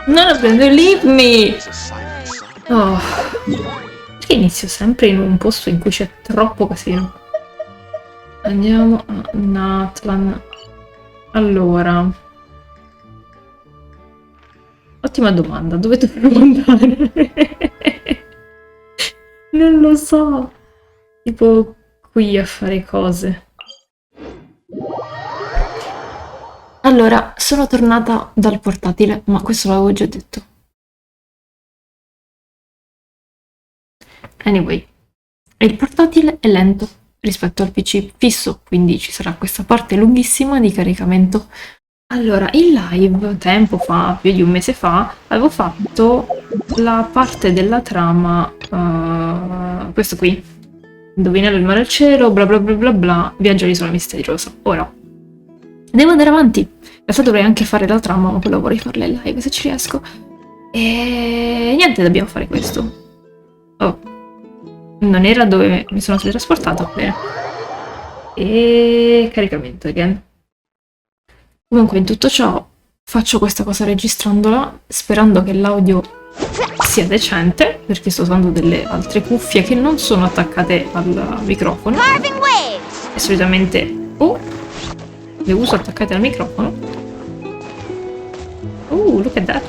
Non prendo, leave me! Oh. Perché inizio sempre in un posto in cui c'è troppo casino? Andiamo a Natlan. Allora. Ottima domanda, dove dovremmo andare? Non lo so. Tipo qui a fare cose. Allora, sono tornata dal portatile, ma questo l'avevo già detto. Anyway, il portatile è lento rispetto al PC fisso, quindi ci sarà questa parte lunghissima di caricamento. Allora, in live, tempo fa, più di un mese fa, avevo fatto la parte della trama, questo qui, Indovinello il mare al cielo, bla bla bla bla bla, viaggio all'isola misteriosa. Ora, devo andare avanti. In realtà dovrei anche fare la trama, ma quello vorrei farla in live se ci riesco. E niente, dobbiamo fare questo. Oh, non era dove mi sono trasportato? Bene. E caricamento again. Comunque in tutto ciò faccio questa cosa registrandola, sperando che l'audio sia decente, perché sto usando delle altre cuffie che non sono attaccate al microfono. E solitamente le uso attaccate al microfono. Look at that.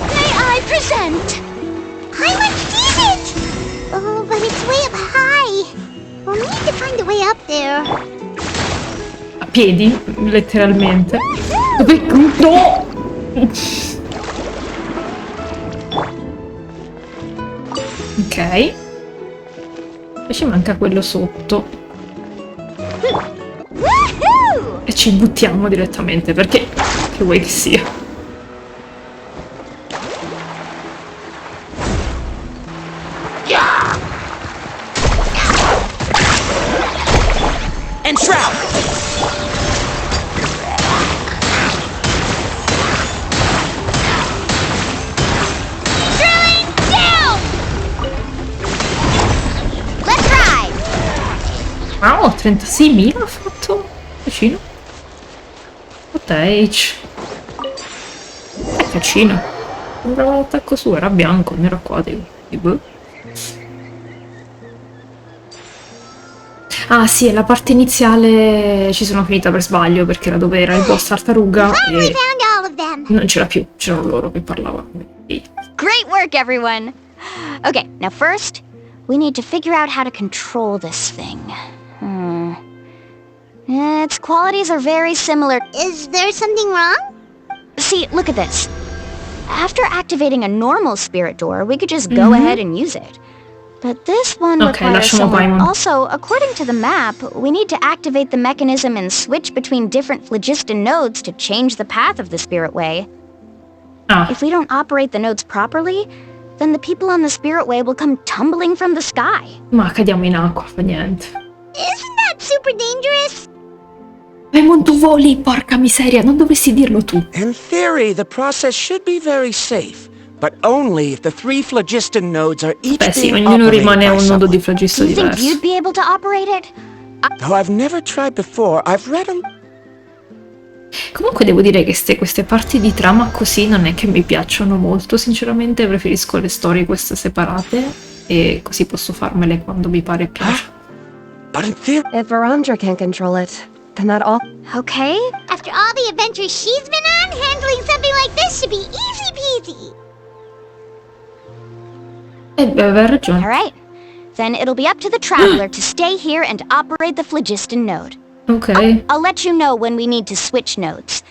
May I present? I must see it! Oh, but it's way up high. We'll need to find a way up there. A piedi, letteralmente. Dove? No! Ok. E ci manca quello sotto. E ci buttiamo direttamente, perché che vuoi che sia? Wow, 36.000 ha fatto? Vicino. Pottage. È vicino. Sembrava l'attacco su, era bianco, non era qua, boh. Ah sì, e la parte iniziale ci sono finita per sbaglio, perché era dove era il boss tartaruga e non c'era più, c'erano loro che parlavano. Great work, everyone! Okay, now first, we need to figure out how to control this thing. Its qualities are very similar. Is there something wrong? See, look at this. After activating a normal spirit door, we could just go ahead and use it. But this one requires someone. Also, according to the map, we need to activate the mechanism and switch between different phlogiston nodes to change the path of the spirit way. If we don't operate the nodes properly, then the people on the spirit way will come tumbling from the sky. Ma cadiamo in acqua, fa niente. Isn't that super dangerous? Raymond, tu voli, porca miseria, non dovresti dirlo tu. In theory, the process should be very safe, but only if the 3 phlogiston nodes are each Beh sì, being ognuno rimane operated un by nodo di someone. flagisto Do you think diverso. you'd be able to operate it? Though I've never tried before, I've read a... Comunque devo dire che queste parti di trama così non è che mi piacciono molto, sinceramente preferisco le storie queste separate e così posso farmele quando mi pare e piace. But in theory... If Verandra can control it, then that all... Okay. After all the adventures she's been on, handling something like this should be easy peasy. Beh, aveva ragione. All right. Then it'll be up to the traveler to stay here and operate the phlogiston node. Ok. I'll let you know when we need to switch nodes.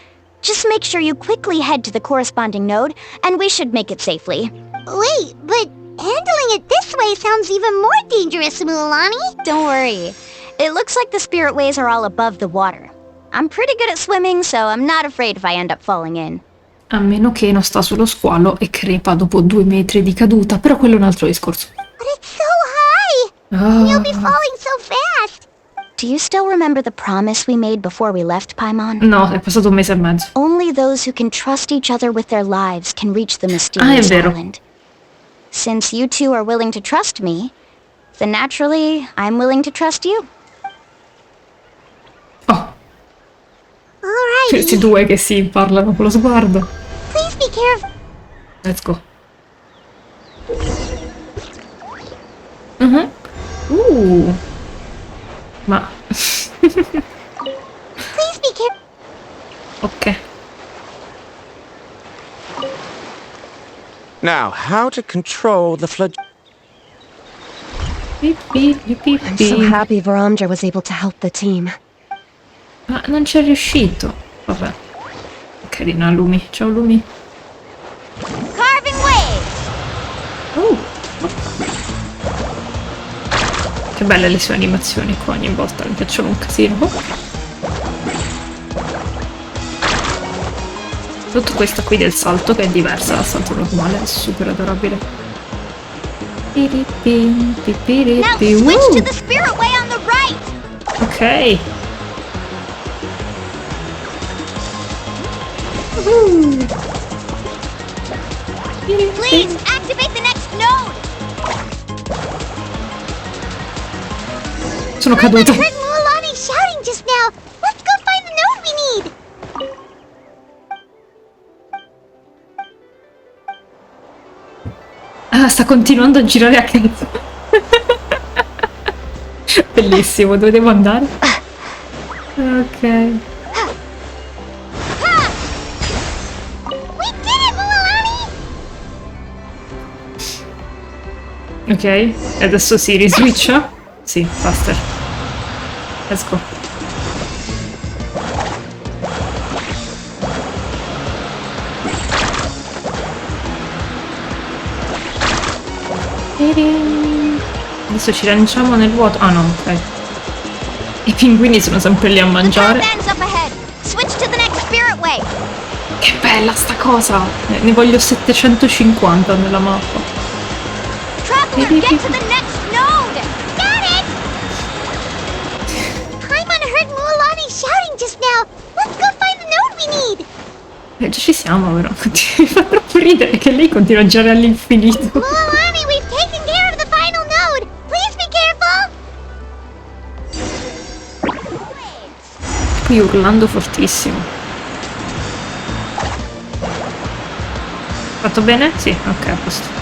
Just make sure you quickly head to the corresponding node, and we should make it safely. Wait, but handling it this way sounds even more dangerous, Mulani. Don't worry. It looks like the spirit ways are all above the water. I'm pretty good at swimming, so I'm not afraid if I end up falling in. A meno che non sta sullo squalo e crepa dopo 2 metri di caduta, però quello è un altro discorso. But it's so high! You'll be falling so fast! Do you still remember the promise we made before we left, Paimon? No, è passato 1 mese e mezzo. Only those who can trust each other with their lives can reach the mysterious island. Since you two are willing to trust me, then naturally, I'm willing to trust you. Questi due che si parlano con lo sguardo. Please be careful. Let's go. Ma... Please be careful. ok. Now, how to control the I'm so happy Varamdra was able to help the team. Ma non ci è riuscito. Vabbè. Carina Lumi. Ciao Lumi. Carving waves. Che belle le sue animazioni qua, ogni volta mi piacciono un casino. Tutto questa qui del salto che è diversa dal salto normale, è super adorabile. Now switch to the spirit way on the right. Ok. Please activate the next node. Sono caduta. I heard Mualani shouting just now. Let's go find the node we need. Ah, sta continuando a girare a caso. Bellissimo, dove devo andare? Ok. We did it, Mualani. Ok, e adesso si riswitcha? Sì, faster. Let's go. Adesso ci lanciamo nel vuoto. Ah no, ok. I pinguini sono sempre lì a mangiare. Path ends up ahead. Switch to the next spirit way. Che bella sta cosa! Ne voglio 750 nella mappa. Traveler, get to the next node. Got it. Paimon heard Mualani shouting just now. Let's go find the node we need. Già ci siamo, però. Mi fa troppo ridere che lei continua a girare all'infinito. Mualani, we've taken care of the final node. Please be careful. Qui urlando fortissimo. Fatto bene? Sì, ok, a posto.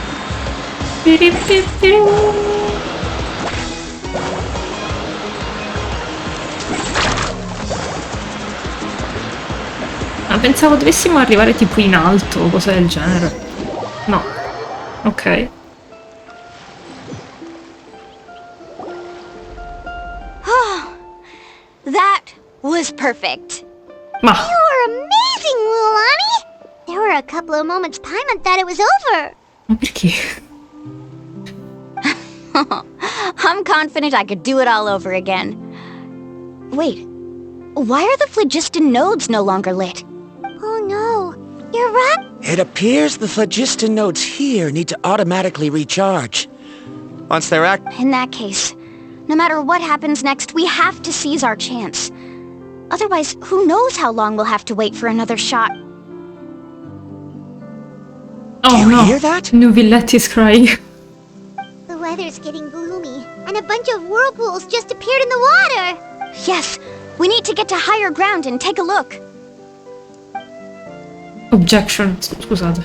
Ma pensavo dovessimo arrivare tipo in alto o cose del genere. No. Ok. That was perfect. Ma You were amazing, Mualani. There were a couple of moments Paimon thought it was over. ma perché? I'm confident I could do it all over again. Wait, why are the phlogiston nodes no longer lit? Oh no, you're right. It appears the phlogiston nodes here need to automatically recharge. Once they're active, In that case, no matter what happens next, we have to seize our chance. Otherwise, who knows how long we'll have to wait for another shot. Oh you no. hear that? Nuvilletti is crying. The weather's getting gloomy, and a bunch of whirlpools just appeared in the water. Yes, we need to get to higher ground and take a look. Objection, scusate.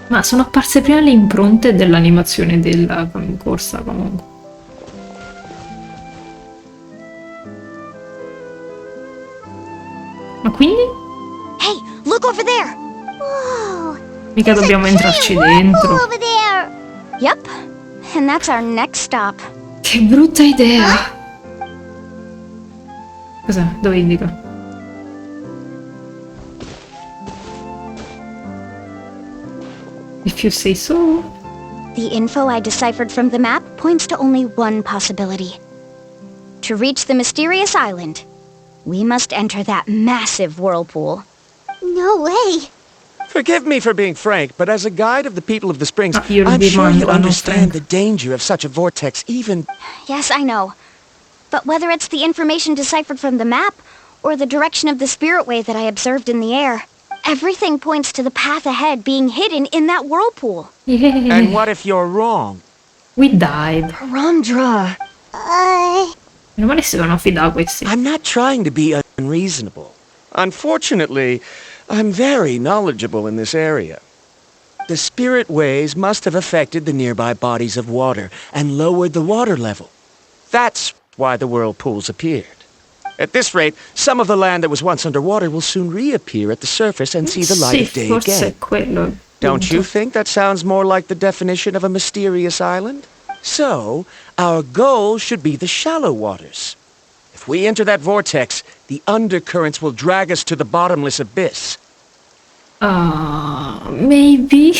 Ma sono apparse prima le impronte dell'animazione della corsa comunque. Ma quindi? Hey, look over there. Whoa. Mica dobbiamo entrarci dentro. Over there. Yep, and that's our next stop. Che brutta idea! Cos'è? Dove indica? If you say so. The info I deciphered from the map points to only one possibility. To reach the mysterious island, we must enter that massive whirlpool. No way! Forgive me for being frank, but as a guide of the people of the Springs, You'll I'm be sure mine, you Ronald understand Frank. the danger of such a vortex, even... Yes, I know. But whether it's the information deciphered from the map, or the direction of the spirit way that I observed in the air, everything points to the path ahead being hidden in that whirlpool. Yeah. And what if you're wrong? We died. Varamdra. Meno male si devono fidare questi. I'm not trying to be unreasonable. Unfortunately, I'm very knowledgeable in this area. The spirit waves must have affected the nearby bodies of water and lowered the water level. That's why the whirlpools appeared. At this rate, some of the land that was once underwater will soon reappear at the surface and see the light of day again. Don't you think that sounds more like the definition of a mysterious island? So, our goal should be the shallow waters. If we enter that vortex, the undercurrents will drag us to the bottomless abyss. Maybe.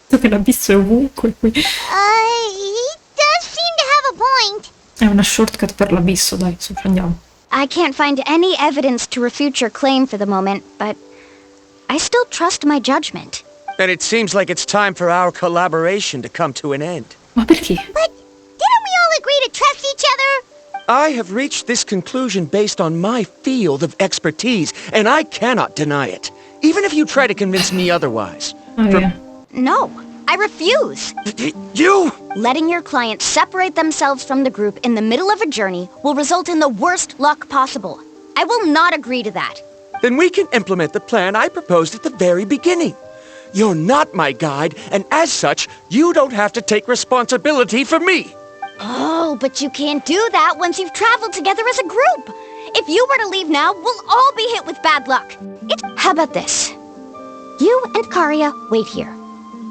So che l'abisso è ovunque qui. He does seem to have a point. È una shortcut per l'abisso, dai, su, prendiamo. I can't find any evidence to refute your claim for the moment, but I still trust my judgment. Then it seems like it's time for our collaboration to come to an end. Ma perché? But didn't we all agree to trust each other? I have reached this conclusion based on my field of expertise, and I cannot deny it, even if you try to convince me otherwise. Oh, yeah. No, I refuse. You! Letting your clients separate themselves from the group in the middle of a journey will result in the worst luck possible. I will not agree to that. Then we can implement the plan I proposed at the very beginning. You're not my guide, and as such, you don't have to take responsibility for me. Oh, but you can't do that once you've traveled together as a group. If you were to leave now, we'll all be hit with bad luck. How about this? You and Karia wait here.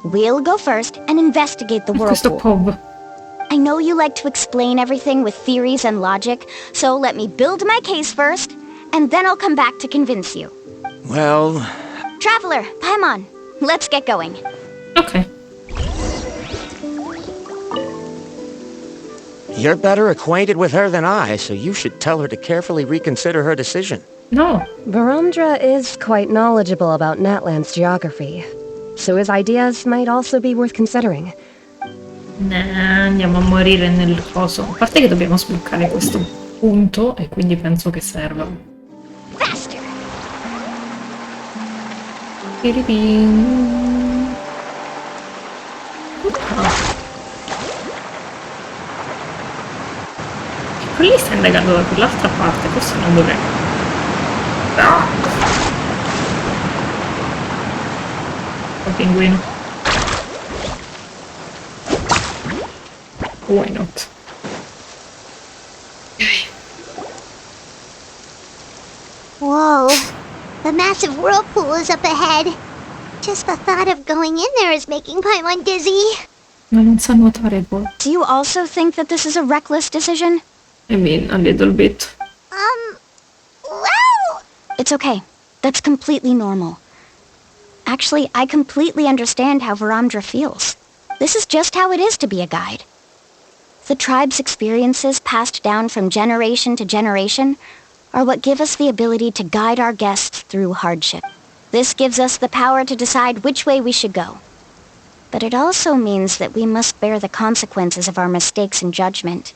We'll go first and investigate the Questo whirlpool. pub. I know you like to explain everything with theories and logic, so let me build my case first, and then I'll come back to convince you. Well... Traveler, Paimon, let's get going. Ok. You're better acquainted with her than I, so you should tell her to carefully reconsider her decision. No. Varandra is quite knowledgeable about Natland's geography, so his ideas might also be worth considering. Nah, andiamo a morire nel coso. A parte che dobbiamo sbloccare questo punto, e quindi penso che serva. Faster! Piripin. Quelli sta indagando da quell'altra parte, forse non dovrei. Ah. Il pinguino. Why not? Whoa, the massive whirlpool is up ahead. Just the thought of going in there is making Paimon dizzy. Ma non sa nuotare poi. Do you also think that this is a reckless decision? I mean, a little bit. Well... It's okay. That's completely normal. Actually, I completely understand how Varamdra feels. This is just how it is to be a guide. The tribe's experiences passed down from generation to generation are what give us the ability to guide our guests through hardship. This gives us the power to decide which way we should go. But it also means that we must bear the consequences of our mistakes and judgment.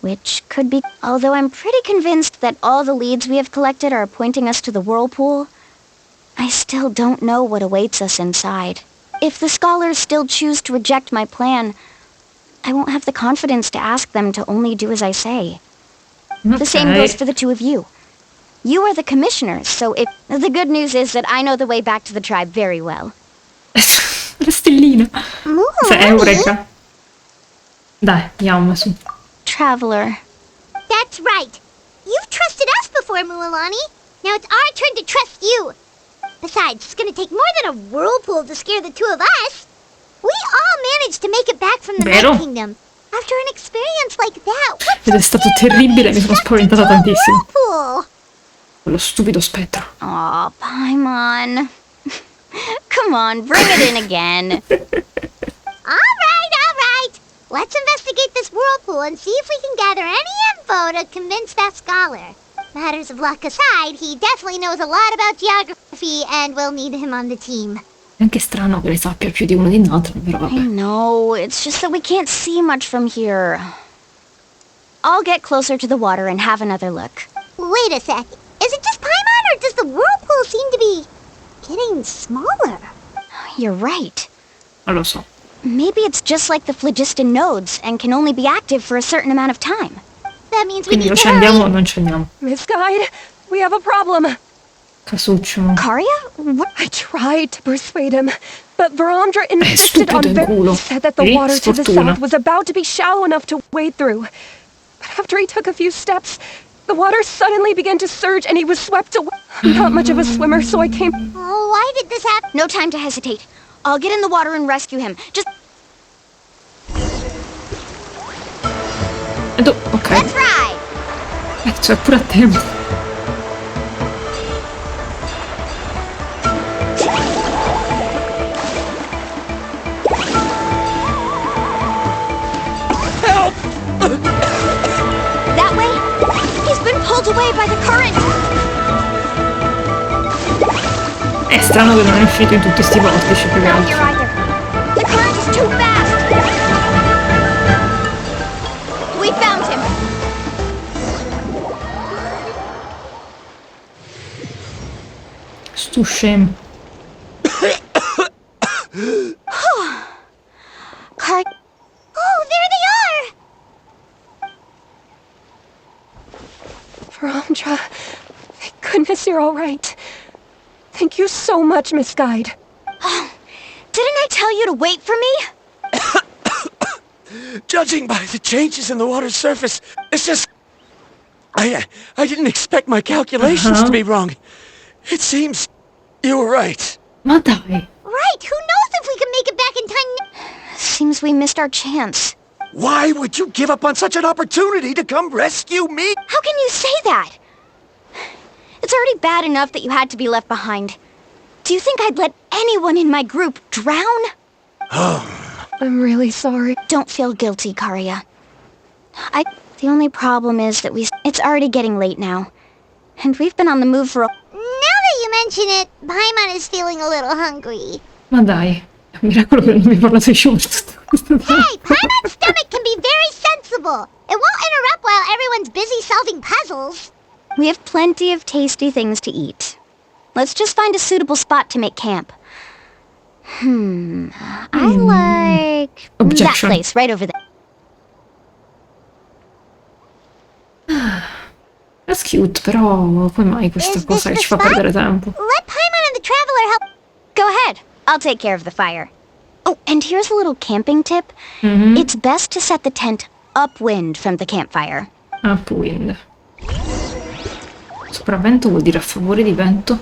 Which could be... Although I'm pretty convinced that all the leads we have collected are pointing us to the whirlpool, I still don't know what awaits us inside. If the scholars still choose to reject my plan, I won't have the confidence to ask them to only do as I say. Okay. The same goes for the two of you. You are the commissioners, so if... The good news is that I know the way back to the tribe very well. La stellina. Cioè, eureka. Dai, andiamo su. Traveler. That's right. You've trusted us before, Mualani. Now it's our turn to trust you. Besides, it's gonna take more than a whirlpool to scare the two of us. We all managed to make it back from the Vero? Night Kingdom. After an experience like that, what's Ed è stato terribile, mi sono spaventata tantissimo. whirlpool? Quello stupido spettro. Aw, Paimon. Come on, bring it in again. All right. Let's investigate this whirlpool and see if we can gather any info to convince that scholar. Matters of luck aside, he definitely knows a lot about geography and we'll need him on the team. È anche strano che ne sappia più di uno di Nathan, però I vabbè. know, it's just that we can't see much from here. I'll get closer to the water and have another look. Wait a sec. Is it just Paimon or does the whirlpool seem to be getting smaller? You're right. Non lo so. Maybe it's just like the phlogiston nodes and can only be active for a certain amount of time. That means we Quindi need lo to scendiamo o hurry. non scendiamo? Miss Guide, We have a problem. Casuccio. Karia? What? I tried to persuade him, but Varamdra insisted on stupido in culo. He said that the Vedi? water to the Sfortuna. south was about to be shallow enough to wade through. But after he took a few steps, the water suddenly began to surge and he was swept away. I'm not much of a swimmer, so I came... Oh, why did this happen? No time to hesitate. I'll get in the water and rescue him. Just... Ok. Let's ride! C'è pure a tempo. that way? He's been pulled away by the current. È strano che non è uscito in tutti sti vortici più che Not altro. here either. The current is too fast. We found him. Stu scemo. Car... Oh, there they are! Varamdra, thank goodness you're all right. Thank you so much, Miss Guide. Didn't I tell you to wait for me? Judging by the changes in the water's surface, it's just... I didn't expect my calculations to be wrong. It seems you were right. Ma dai. Right, who knows if we can make it back in time? Seems we missed our chance. Why would you give up on such an opportunity to come rescue me? How can you say that? It's already bad enough that you had to be left behind. Do you think I'd let anyone in my group drown? I'm really sorry. Don't feel guilty, Karia. The only problem is that it's already getting late now. And we've been on the move for a... Now that you mention it, Paimon is feeling a little hungry. Ma dai. È un miracolo che non mi hai parlato di short. Hey, Paimon's stomach can be very sensible. It won't interrupt while everyone's busy solving puzzles. We have plenty of tasty things to eat. Let's just find a suitable spot to make camp. I like... Objection. that place, right over there. That's cute, però come mai questa Is cosa this che ci fa the spot? perdere tempo? Let Paimon and the Traveler help. Go ahead. I'll take care of the fire. Oh, and here's a little camping tip. It's best to set the tent upwind from the campfire. Upwind. Sopravvento vuol dire a favore di vento?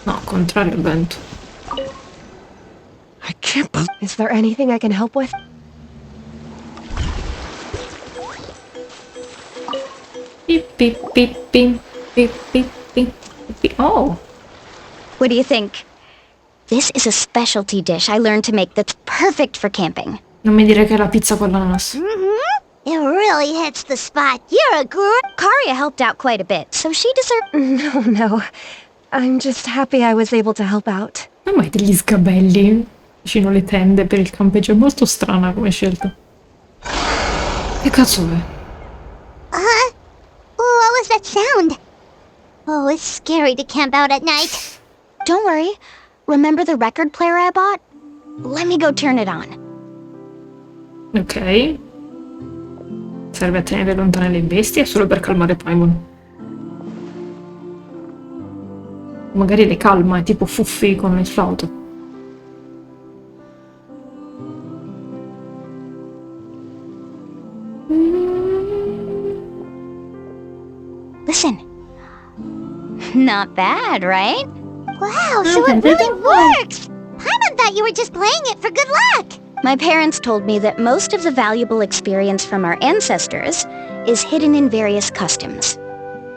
No, contrario al vento. I can't believe... Is there anything I can help with? Beep, beep, beep, beep, beep, beep, beep, beep. Oh! What do you think? This is a specialty dish I learned to make that's perfect for camping. Non mi dire che è la pizza con l'ananas. It really hits the spot. You're a good... Karia helped out quite a bit, so she deserves... No. I'm just happy I was able to help out. Non mai degli sgabelli vicino alle tende per il campeggio. È molto strana come scelta. Che cazzo è? What was that sound? Oh, it's scary to camp out at night. Don't worry. Remember the record player I bought? Let me go turn it on. Ok. Serve a tenere lontane le bestie solo per calmare Paimon. Magari le calma, è tipo Fuffi con il flauto. Listen. Not bad, right? Wow, so it really works! Paimon thought you were just playing it for good luck. My parents told me that most of the valuable experience from our ancestors is hidden in various customs.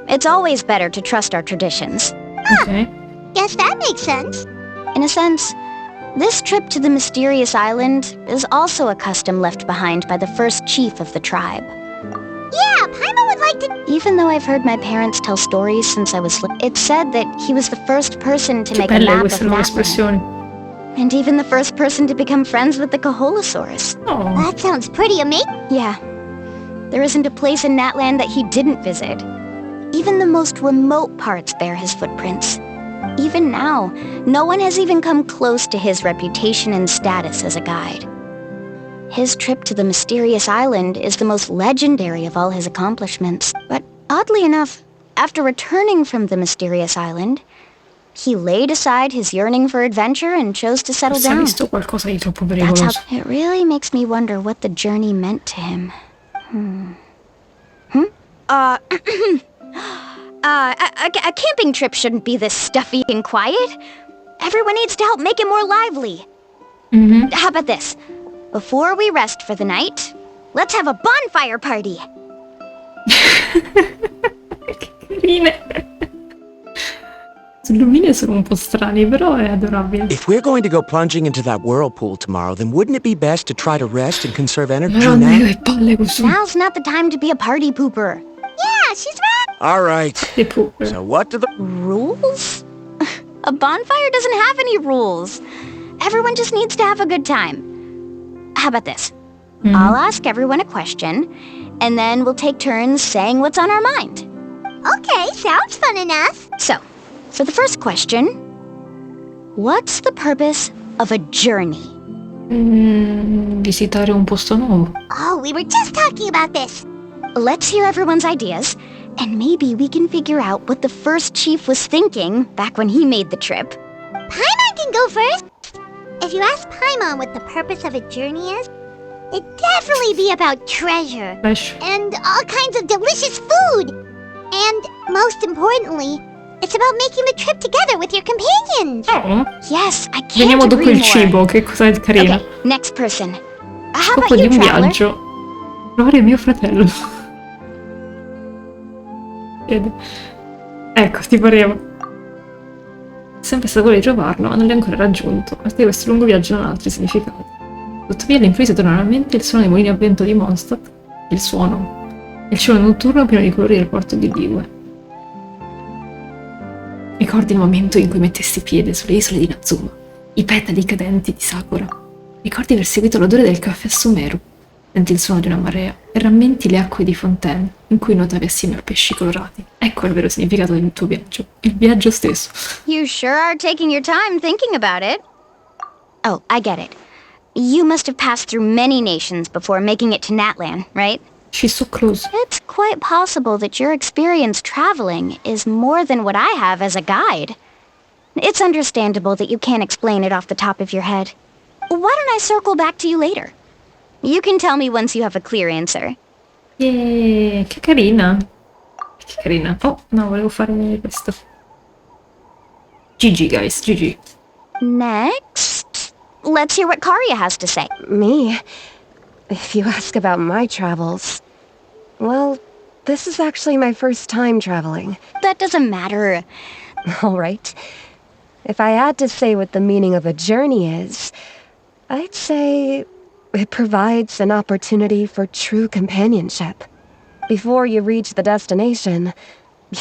It's always better to trust our traditions. Ok. Guess that makes sense. In a sense, this trip to the mysterious island is also a custom left behind by the first chief of the tribe. Yeah, Paimon would like to... Even though I've heard my parents tell stories since I was little, it's said that he was the first person to make a Belle map of queste nuove Natland, espressioni. and even the first person to become friends with the Kaholosaurus. Oh. That sounds pretty amazing. Yeah, there isn't a place in Natland that he didn't visit. Even the most remote parts bear his footprints. Even now, no one has even come close to his reputation and status as a guide. His trip to the mysterious island is the most legendary of all his accomplishments. But oddly enough, after returning from the mysterious island, he laid aside his yearning for adventure and chose to settle Si è down. visto qualcosa di troppo That's pericoloso. how it really makes me wonder what the journey meant to him. A camping trip shouldn't be this stuffy and quiet. Everyone needs to help make it more lively. How about this? Before we rest for the night, let's have a bonfire party. Che carine. Le lumine sono un po' strani, però è adorabile. If we're going to go plunging into that whirlpool tomorrow, then wouldn't it be best to try to rest and conserve energy Madonna, now? che palle così. Now's not the time to be a party pooper. Yeah, she's right. All right. Le puppe. So what do the... Rules? A bonfire doesn't have any rules. Everyone just needs to have a good time. How about this? I'll ask everyone a question, and then we'll take turns saying what's on our mind. Okay, sounds fun enough. So, for the first question, what's the purpose of a journey? Visitare un posto nuovo. Oh, we were just talking about this. Let's hear everyone's ideas, and maybe we can figure out what the first chief was thinking back when he made the trip. Paimon can go first. If you ask Paimon what the purpose of a journey is, it'd definitely be about treasure. Flash. And all kinds of delicious food. And, most importantly, it's about making the trip together with your companions. Oh, Yes, I can't veniamo dopo agree il more. cibo, che cosa è carino. Okay, next person. How about Scopo di you, un traveler? viaggio. Trovare mio fratello. Chiede. Ecco, ti pareva. Sempre stato quello di trovarlo, ma non l'hai ancora raggiunto. A te questo lungo viaggio non ha altri significati. Tuttavia all'improvviso torna alla mente il suono dei mulini a vento di Mondstadt, il suono, il cielo notturno pieno di colori del porto di Liyue. Ricordi il momento in cui mettesti piede sulle isole di Nazuma, i petali cadenti di Sakura. Ricordi aver seguito l'odore del caffè a Sumeru, senti il suono di una marea e rammenti le acque di Fontaine in cui nuotavi assieme a pesci colorati. Ecco il vero significato del tuo viaggio, il viaggio stesso. You sure are taking your time thinking about it. Oh, I get it. You must have passed through many nations before making it to Natlan, right? She's so close. It's quite possible that your experience traveling is more than what I have as a guide. It's understandable that you can't explain it off the top of your head. Why don't I circle back to you later? You can tell me once you have a clear answer. Che carina. Che carina. Oh, no, volevo fare questo. GG, guys, GG. Next, let's hear what Karya has to say. Me? If you ask about my travels... Well, this is actually my first time traveling. That doesn't matter. All right. If I had to say what the meaning of a journey is, I'd say it provides an opportunity for true companionship. Before you reach the destination,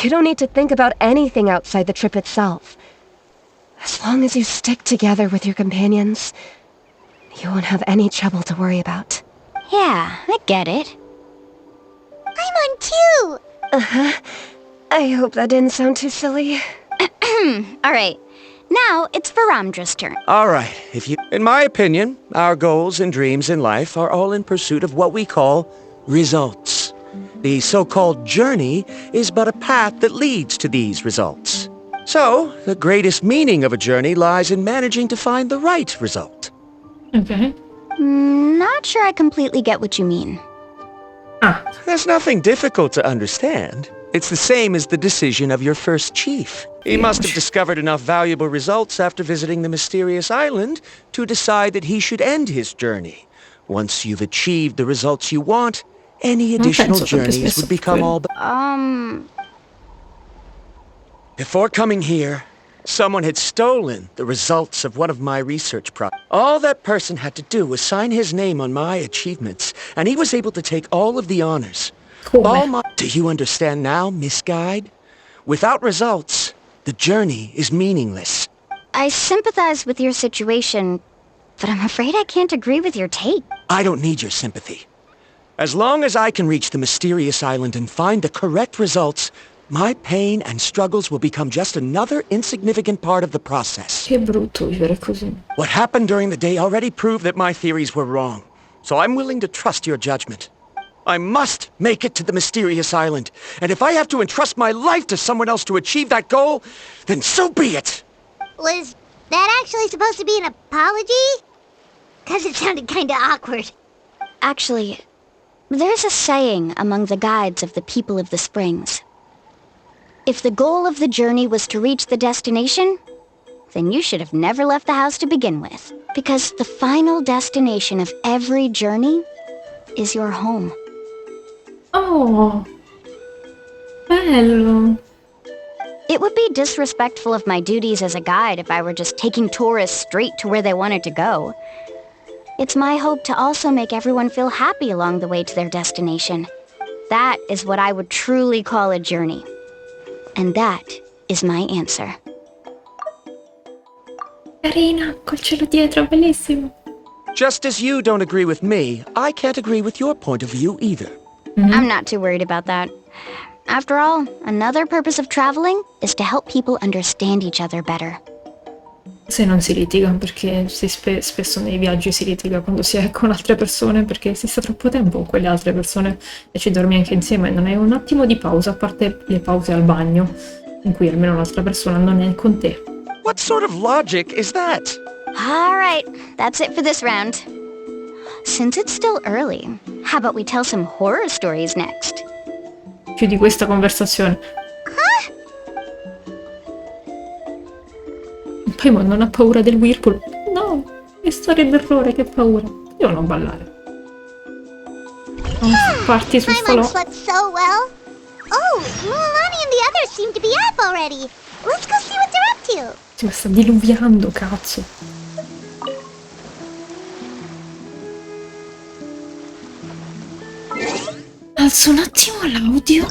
you don't need to think about anything outside the trip itself. As long as you stick together with your companions, you won't have any trouble to worry about. Yeah, I get it. Paimon too. I hope that didn't sound too silly. All right. Now it's Varamdra's turn. All right, in my opinion, our goals and dreams in life are all in pursuit of what we call results. The so-called journey is but a path that leads to these results. So, the greatest meaning of a journey lies in managing to find the right result. Ok. Not sure I completely get what you mean. Ah, There's nothing difficult to understand. It's the same as the decision of your first chief. He must have discovered enough valuable results after visiting the mysterious island to decide that he should end his journey. Once you've achieved the results you want, any additional penso sempre journeys spesso would become quello. all but... Before coming here, someone had stolen the results of one of my research projects. All that person had to do was sign his name on my achievements, and he was able to take all of the honors. come? Do you understand now, Miss Guide? Without results, the journey is meaningless. I sympathize with your situation, but I'm afraid I can't agree with your take. I don't need your sympathy. As long as I can reach the mysterious island and find the correct results, my pain and struggles will become just another insignificant part of the process. Che brutto vivere così. What happened during the day already proved that my theories were wrong, so I'm willing to trust your judgment. I must make it to the mysterious island. And if I have to entrust my life to someone else to achieve that goal, then so be it. Was that actually supposed to be an apology? Because it sounded kinda awkward. Actually, there's a saying among the guides of the people of the springs. If the goal of the journey was to reach the destination, then you should have never left the house to begin with. Because the final destination of every journey is your home. Oh, bello. It would be disrespectful of my duties as a guide if I were just taking tourists straight to where they wanted to go. It's my hope to also make everyone feel happy along the way to their destination. That is what I would truly call a journey. And that is my answer. Carina, col cielo dietro, bellissimo. Just as you don't agree with me, I can't agree with your point of view either. I'm not too worried about that. After all, another purpose of traveling is to help people understand each other better. Se non si litiga, perché spesso nei viaggi si litiga quando si è con altre persone, perché si sta troppo tempo con quelle altre persone e ci dormi anche insieme e non hai un attimo di pausa, a parte le pause al bagno, in cui almeno l'altra persona non è con te. What sort of logic is that? All right, that's it for this round. Since it's still early, how about we tell some horror stories next? Chiudi questa conversazione. Paimon non ha paura del Whirlpool. No, che storia d'errore, che paura. Io non ballare. Parti sul Paimon falò. slept so well. Oh, Mulani and the others seem to be up already. Let's go see what they're up to. Sì, ma sta diluviando, cazzo. Alzo un attimo l'audio.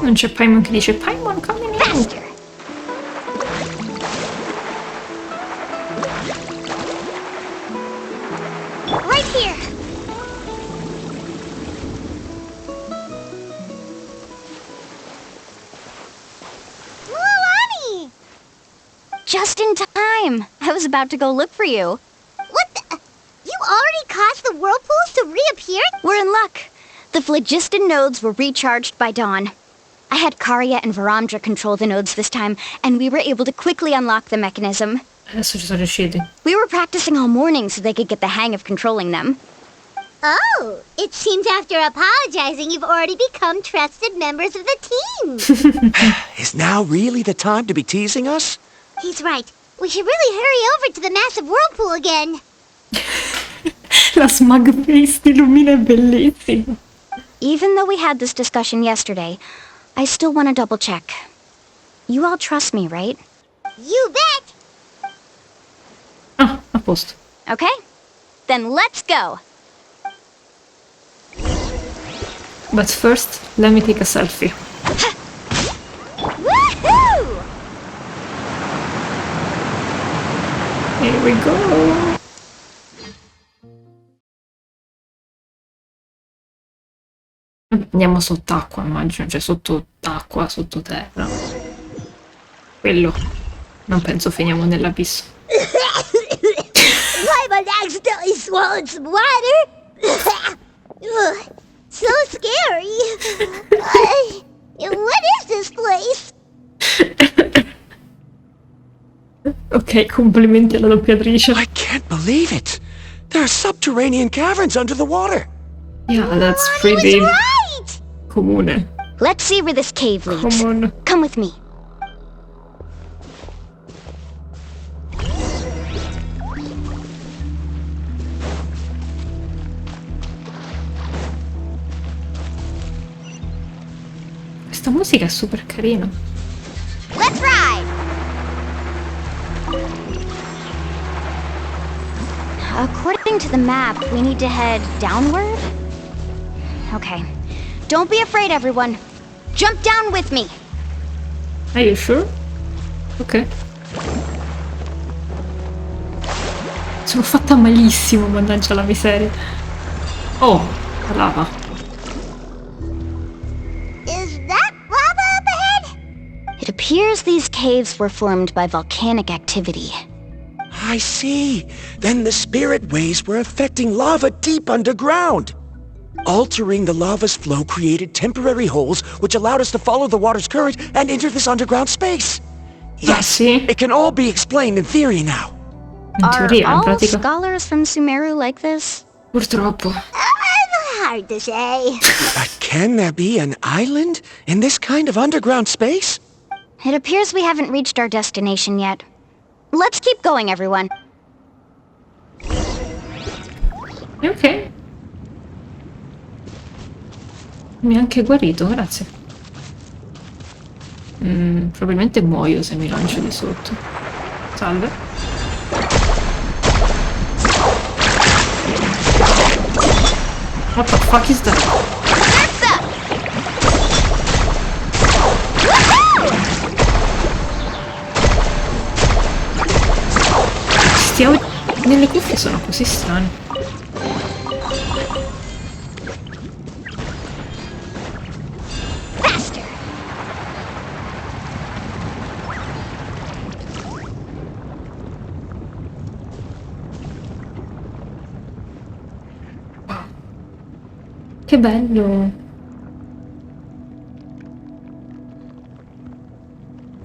Non c'è Paimon che dice Paimon coming in. Faster! Right here. Mulani! Just in time! I was about to go look for you. What the? You already caused the whirlpools to reappear? We're in luck. The phlogiston nodes were recharged by dawn. I had Karya and Varamdra control the nodes this time, and we were able to quickly unlock the mechanism. Adesso ci sono riusciti. We were practicing all morning so they could get the hang of controlling them. Oh, it seems after apologizing, you've already become trusted members of the team. Is now really the time to be teasing us? He's right. We should really hurry over to the massive whirlpool again. La smug face di Lumina è bellissima. Even though we had this discussion yesterday, I still want to double check. You all trust me, right? You bet. Ah, a posto. Okay? Then let's go! But first, let me take a selfie. Woohoo! Here we go. Andiamo sott'acqua, immagino, cioè sott'acqua, sottoterra. Quello. Non penso finiamo nell'abisso. Paimon accidentally swallowed some water. Ugh, so scary. What is this place? Ok, complimenti alla doppiatrice. I can't believe it. There are subterranean caverns under the water. Yeah, that's He was pretty right. comune. Let's see where this cave leads. Come on. Come with me. Questa musica è super carina. Let's ride! According to the map, we need to head downward? Okay. Don't be afraid, everyone. Jump down with me! Are you sure? Ok. Sono fatta malissimo, mannaggia la miseria. Oh, la lava. Is that lava appears these caves were formed by volcanic activity. I see. Then the spirit waves were affecting lava deep underground. Altering the lava's flow created temporary holes which allowed us to follow the water's current and enter this underground space. Yes, sì. it can all be explained in theory now. In teoria, in Are all pratica. scholars from Sumeru like this? Purtroppo. Hard to say. But can there be an island in this kind of underground space? It appears we haven't reached our destination yet. Let's keep going, everyone. Ok. Mi ha anche guarito, grazie. Probabilmente muoio se mi lancio di sotto. Salve. What the fuck is that? Questi audio nelle cuffie sono così strani. Faster. Che bello.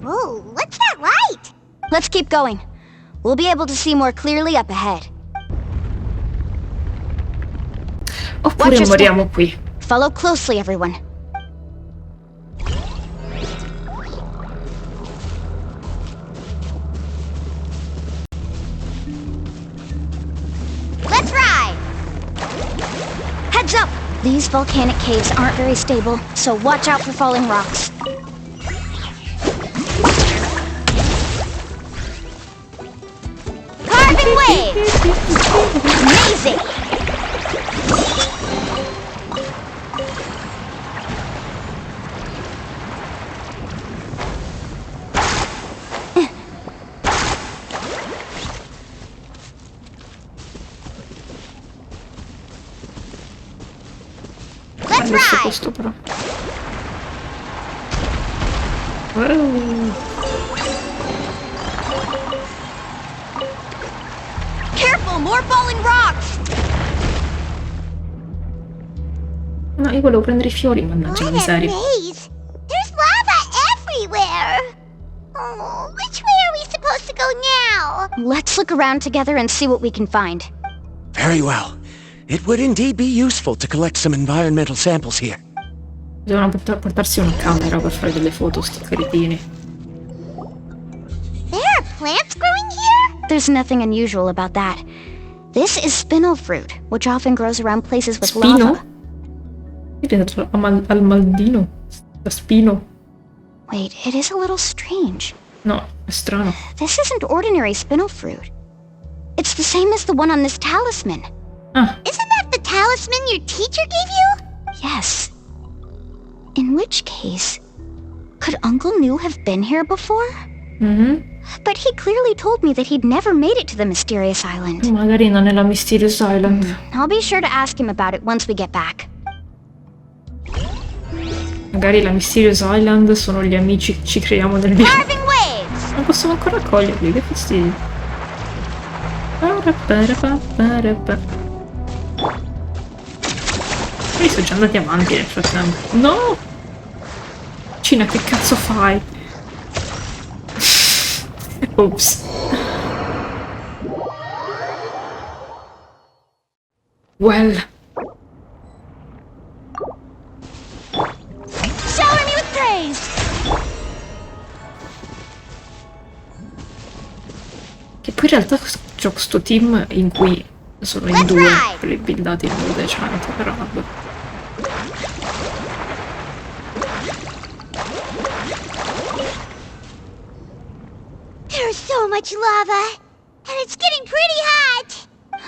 Whoa, what's that light? Let's keep going. We'll be able to see more clearly up ahead. Oppure Watch your moriamo qui. Follow closely, everyone. Let's ride. Heads up! These volcanic caves aren't very stable, so watch out for falling rocks. Carving waves. Amazing. Let's Adesso ride. questo però. Wow. Careful, more falling rocks! No, io volevo prendere i fiori, mannaggia la What a miseria. maze. There's lava everywhere. Oh, which way are we supposed to go now? Let's look around together and see what we can find. Very well. It would indeed be useful to collect some environmental samples here. Devono portarsi una camera per fare delle foto, sti cretini. There are plants growing here? There's nothing unusual about that. This is spinel fruit, which often grows around places with Spino? lava. Io penso al maldino. Da spino. Wait, it is a little strange. No, è strano. This isn't ordinary spinel fruit. It's the same as the one on this talisman. Ah, Isn't that the talisman your teacher gave you? Yes. In which case, could Uncle New have been here before? But he clearly told me that he'd never made it to the mysterious island. magari non è la Mysterious Island. I'll be sure to ask him about it once we get back. Magari la Mysterious Island sono gli amici che ci creiamo nel viaggio. Carving waves. Non possiamo ancora accoglierli, che fastidio. Paraparapapara. Io sono già andati avanti nel frattempo. No! Cina, che cazzo fai? Ops. Well. Shower me with praise. Che poi in realtà c'ho questo team in cui sono in due, quelli buildati in modo decente, però vabbè. There's so much lava, and it's getting pretty hot.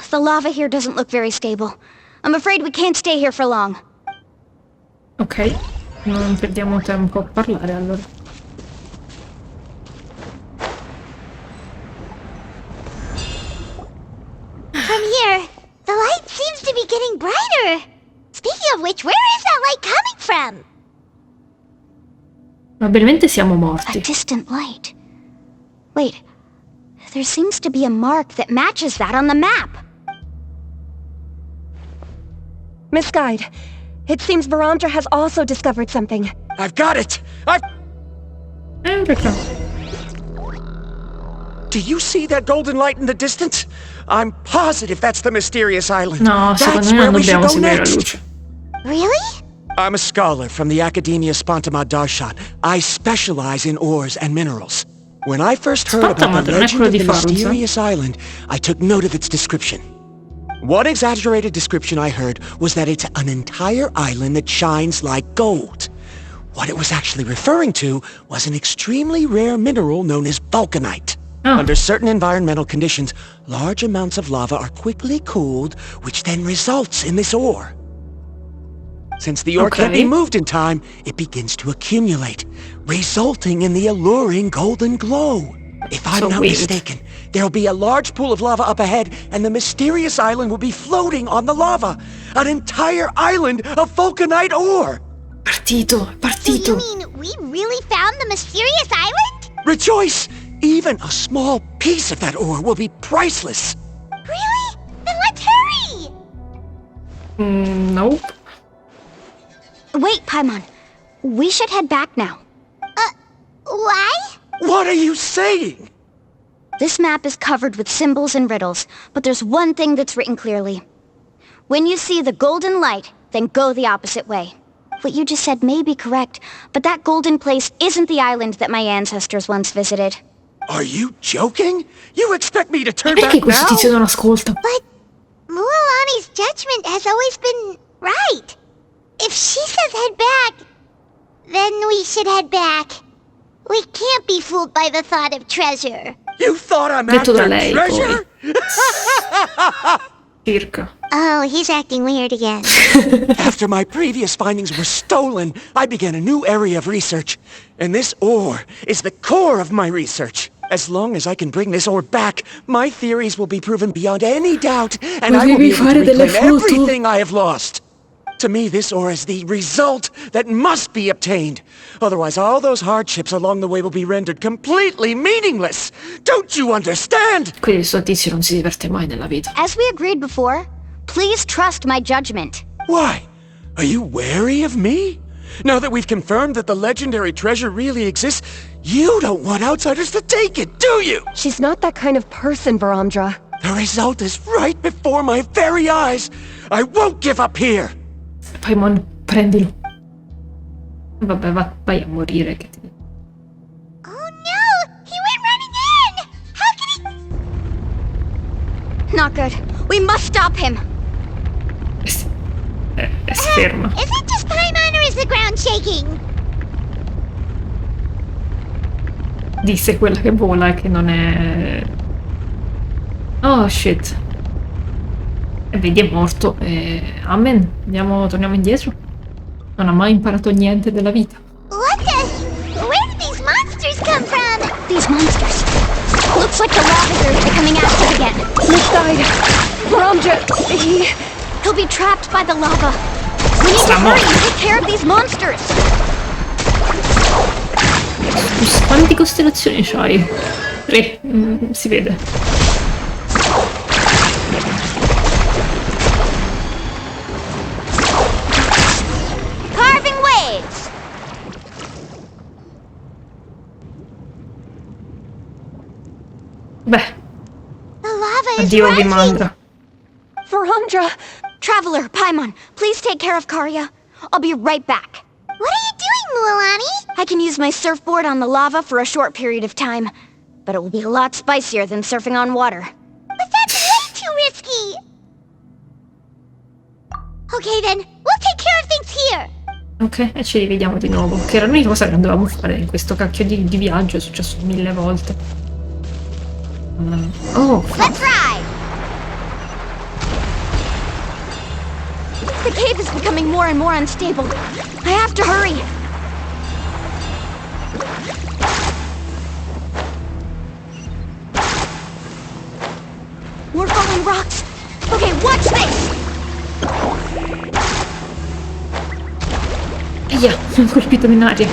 The lava here doesn't look very stable. I'm afraid we can't stay here for long. Ok, non perdiamo tempo a parlare allora. From here, the light seems to be getting brighter. Speaking of which, where is that light coming from? Probabilmente siamo A morti. distant light. Wait, there seems to be a mark that matches that on the map. Miss Guide, it seems Verandra has also discovered something. I've got it! Eureka. Do you see that golden light in the distance? I'm positive that's the mysterious island. No, secondo That's me where non we should dobbiamo go seguire la next. luce. Really? I'm a scholar from the Academia Spantamad Darshan. I specialize in ores and minerals. When I first heard about Spantamad the non è legend quello of di the Farus, eh? mysterious island, I took note of its description. One exaggerated description I heard was that it's an entire island that shines like gold. What it was actually referring to was an extremely rare mineral known as vulcanite. Oh. Under certain environmental conditions, large amounts of lava are quickly cooled, which then results in this ore. Since the ore can't be Okay. moved in time, it begins to accumulate, resulting in the alluring golden glow. If I'm So not weird. mistaken, there'll be a large pool of lava up ahead, and the mysterious island will be floating on the lava. An entire island of vulcanite ore! Partito, è So partito. you mean we really found the mysterious island? Rejoice! Even a small piece of that ore will be priceless. Really? Then let's hurry! Nope. Wait, Paimon. We should head back now. Why? What are you saying? This map is covered with symbols and riddles, but there's one thing that's written clearly. When you see the golden light, then go the opposite way. What you just said may be correct, but that golden place isn't the island that my ancestors once visited. Are you joking? You expect me to turn Perché back questo now? tizio non ascolta? But Mualani's judgment has always been right. If she says head back, then we should head back. We can't be fooled by the thought of treasure. You thought I'm Detto da after lei, treasure? Circa. Oh, he's acting weird again. After my previous findings were stolen, I began a new area of research. And this ore is the core of my research. As long as I can bring this ore back, my theories will be proven beyond any doubt, and I will be Volevi able to fare delle reclaim foto? everything I have lost. To me, this ore is the result that must be obtained. Otherwise, all those hardships along the way will be rendered completely meaningless. Don't you understand? Quindi sto tizio non si diverte mai nella vita. As we agreed before, please trust my judgment. Why? Are you wary of me? Now that we've confirmed that the legendary treasure really exists, you don't want outsiders to take it, do you? She's not that kind of person, Verandra. The result is right before my very eyes. I won't give up here. Paimon, prendilo. Vabbè, vai a morire. Che ti... Oh no! He went running in! How can he... Not good. We must stop him. Si ferma. Is it just Paimon or is the ground shaking? Disse quella che vola e che non è... Oh shit. E vedi, è morto. Amen. Torniamo indietro. Non ha mai imparato niente della vita. What the... Where did these monsters come from? These monsters. Looks like the lava are becoming active again. Miss Guide, Verandra, He'll be trapped by the lava. We need to hurry and take care of these monsters. Quante costellazioni c'hai? 3. Si vede. Carving waves. Beh, The lava is addio rising! Vimandra. Verandra! Traveler, Paimon, please take care of Karya. I'll be right back. What are you doing, Mualani? I can use my surfboard on the lava for a short period of time, but it will be a lot spicier than surfing on water. But that's way too risky! Okay then, we'll take care of things here! Ok, e ci rivediamo di nuovo. Che era l'unica cosa che non dovevamo fare in questo cacchio di viaggio. È successo 1000 volte. Oh, Let's ride! The cave is becoming more and more unstable. I have to hurry. More falling rocks. Okay, watch this! via, mi ha colpito in aria.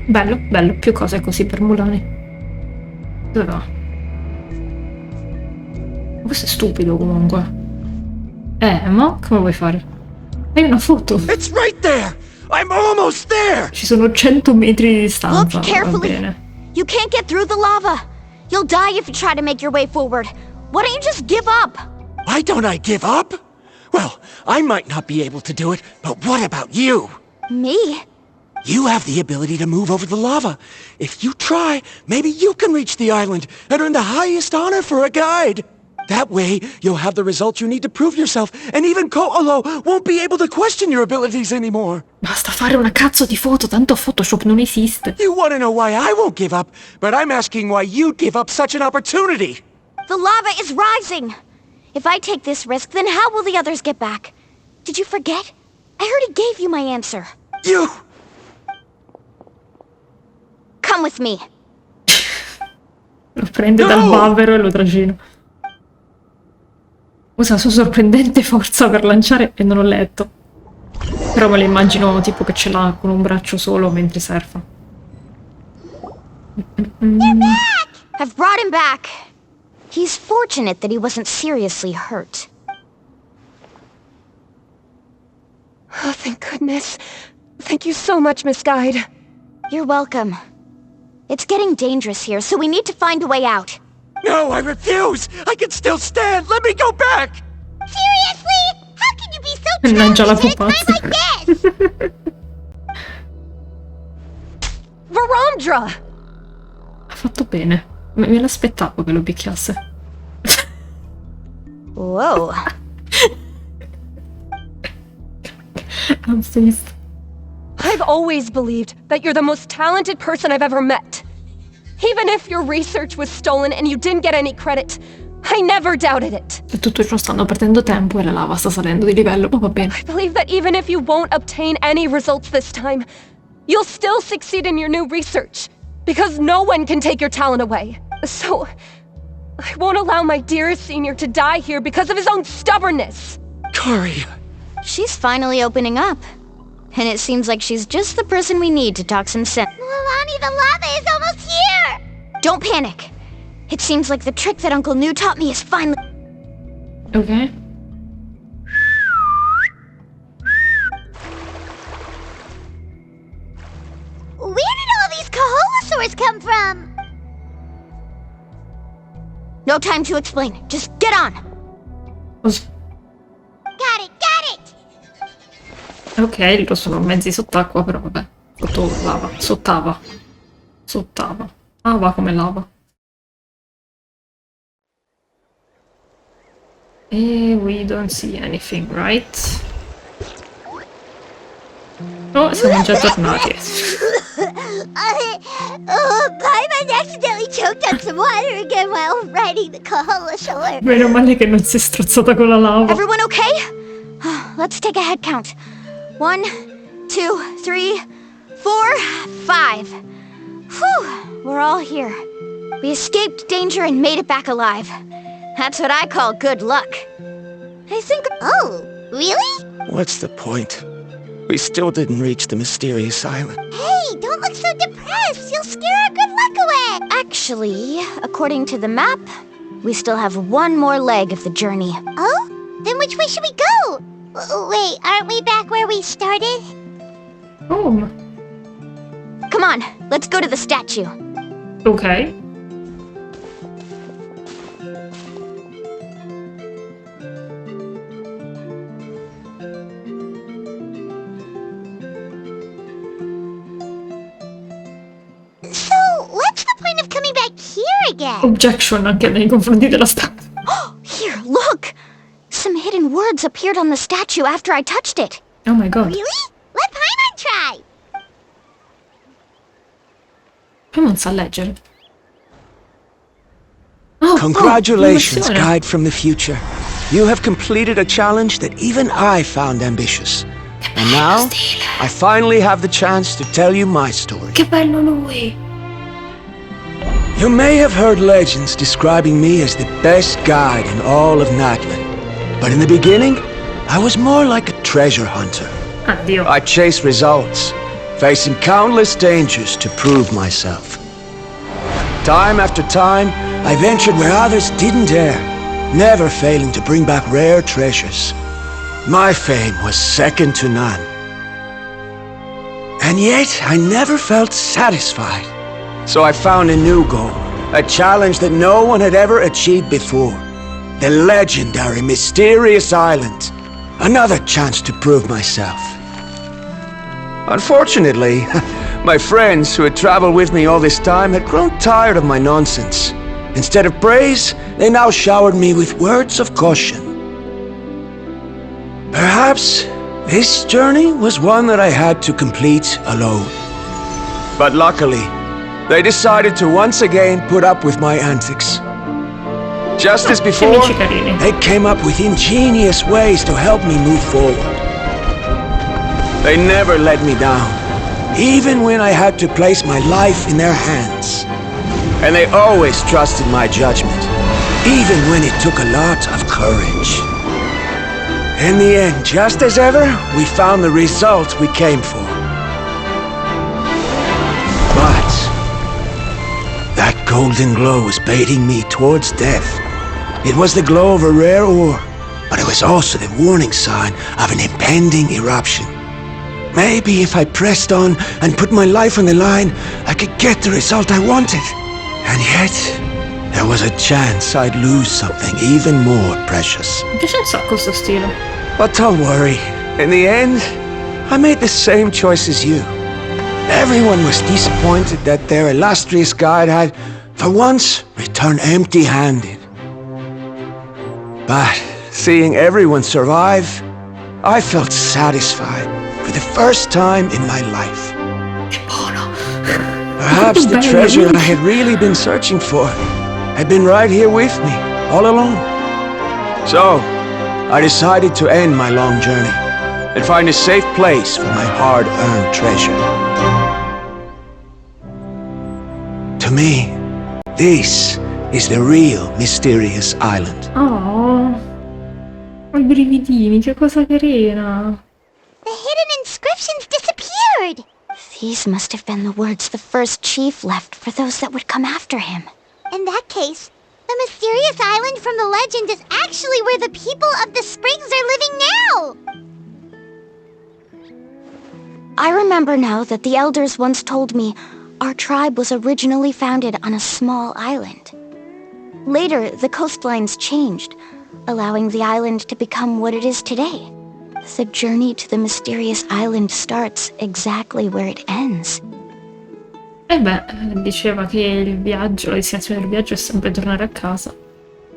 Bello, bello, più cose così per Mulani. Dove va? Questo è stupido comunque. Ma come vuoi fare? Hai una foto? It's right there! I'm almost there! Ci sono 100 metri di distanza. Look Va carefully. bene. You can't get through the lava. You'll die if you try to make your way forward. Why don't you just give up? Why don't I give up? Well, I might not be able to do it, but what about you? Me? You have the ability to move over the lava. If you try, maybe you can reach the island and earn the highest honor for a guide. That way, you'll have the results you need to prove yourself, and even Ko'olo won't be able to question your abilities anymore. Basta fare una cazzo di foto, tanto Photoshop non esiste. You want to know why I won't give up, but I'm asking why you'd give up such an opportunity. The lava is rising. If I take this risk, then how will the others get back? Did you forget? I already gave you my answer. You... Come with me. Lo prende dal bavero e lo trascina. Usa la sua sorprendente forza per lanciare e non ho letto. Però me lo immagino tipo che ce l'ha con un braccio solo mentre surfa. I've brought him back. He's fortunate that he wasn't seriously hurt. Oh, thank goodness. Thank you so much, Miss Guide. You're welcome. It's getting dangerous here, so we need to find a way out. No, I refuse! I can still stand! Let me go back! Seriously? How can you be so Mannaggia la childish at a time pupazza. like this? Verandra! Ha fatto bene. Me l'aspettavo che lo picchiasse. Whoa. I'm faced. I've always believed that you're the most talented person I've ever met. Even if your research was stolen and you didn't get any credit, I never doubted it. E tutto ciò stanno perdendo tempo e la lava sta salendo di livello, ma va bene. I believe that even if you won't obtain any results this time, you'll still succeed in your new research, because no one can take your talent away. So, I won't allow my dearest senior to die here because of his own stubbornness. Kari... She's finally opening up. And it seems like she's just the person we need to talk some sense. Milani, the lava is almost here! Don't panic. It seems like the trick that Uncle New taught me is finally... Ok. Where did all these Kaholosaurs come from? No time to explain. Just get on. Got it! Ok, loro sono mezzi sott'acqua, però vabbè. Sotto lava. Sott'ava. Sott'ava. Ava come lava. E we don't see anything, right? Oh, siamo già tornati. Paimon accidentally choked on some water again while riding the Kaholosaur. Meno male che non si è strozzata con la lava. Everyone okay? Let's take a head count. 1, 2, 3, 4, 5. Whew, we're all here. We escaped danger and made it back alive. That's what I call good luck. I think... Oh, really? What's the point? We still didn't reach the mysterious island. Hey, don't look so depressed. You'll scare our good luck away. Actually, according to the map, we still have one more leg of the journey. Oh? Then which way should we go? Wait, aren't we back where we started? Oh, Come on, let's go to the statue. ok. So, what's the point of coming back here again? Objection anche nei confronti della stanza. Here, look! Some hidden words appeared on the statue after I touched it. Oh my god. Really? Let Paimon try. Poi non sa leggere. Oh, Congratulations, oh, guide from the future. You have completed a challenge that even I found ambitious. And now, I finally have the chance to tell you my story. Che bello lui. You may have heard legends describing me as the best guide in all of Natlan. But in the beginning, I was more like a treasure hunter. Addio. I chased results, facing countless dangers to prove myself. Time after time, I ventured where others didn't dare, never failing to bring back rare treasures. My fame was second to none. And yet, I never felt satisfied. So I found a new goal, a challenge that no one had ever achieved before. The legendary Mysterious Island. Another chance to prove myself. Unfortunately, my friends who had traveled with me all this time had grown tired of my nonsense. Instead of praise, they now showered me with words of caution. Perhaps this journey was one that I had to complete alone. But luckily, they decided to once again put up with my antics. Just as before, they came up with ingenious ways to help me move forward. They never let me down, even when I had to place my life in their hands. And they always trusted my judgment, even when it took a lot of courage. In the end, just as ever, we found the result we came for. But that golden glow was baiting me towards death. It was the glow of a rare ore, but it was also the warning sign of an impending eruption. Maybe if I pressed on and put my life on the line, I could get the result I wanted. And yet, there was a chance I'd lose something even more precious. Mi piace un sacco sto stile. But don't worry, in the end, I made the same choice as you. Everyone was disappointed that their illustrious guide had, for once, returned empty-handed. But seeing everyone survive, I felt satisfied for the first time in my life. Perhaps the treasure I had really been searching for had been right here with me, all along. So, I decided to end my long journey and find a safe place for my hard-earned treasure. To me, this is the real Mysterious Island. Oh, ho i brividini, che cosa carina. The hidden inscriptions disappeared! These must have been the words the first chief left for those that would come after him. In that case, the Mysterious Island from the legend is actually where the people of the Springs are living now! I remember now that the elders once told me our tribe was originally founded on a small island. Later, the coastlines changed, allowing the island to become what it is today. The journey to the Mysterious Island starts exactly where it ends. E beh, diceva che il viaggio, la destinazione del viaggio è sempre tornare a casa.